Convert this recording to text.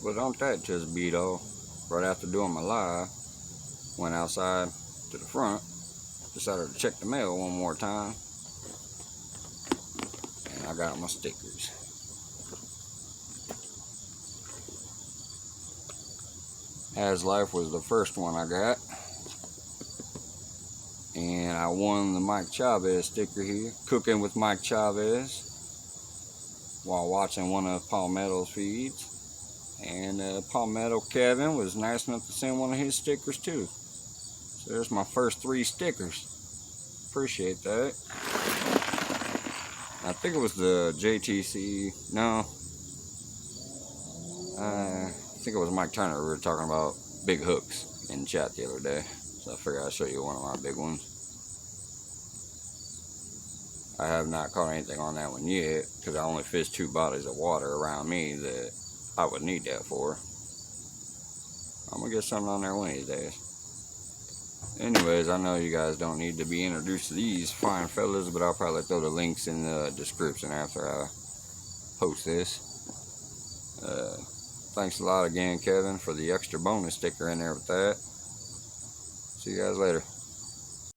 But don't that just beat off? Right after doing my live, went outside to the front, decided to check the mail one more time, and I got my stickers. As Life was the first one I got, and I won the Mike Chavez sticker here, cooking with Mike Chavez, while watching one of Palmetto's feeds. And Palmetto Kevin was nice enough to send one of his stickers too. So there's my first 3 stickers. Appreciate that. I think it was the JTC. No. I think it was Mike Turner. We were talking about big hooks in chat the other day. So I figured I'd show you one of my big ones. I have not caught anything on that one yet, because I only fished 2 bodies of water around me that I would need that for. I'm gonna get something on there one of these days. Anyways, I know you guys don't need to be introduced to these fine fellas, but I'll probably throw the links in the description after I post this. Thanks a lot again, Kevin, for the extra bonus sticker in there with that. See you guys later.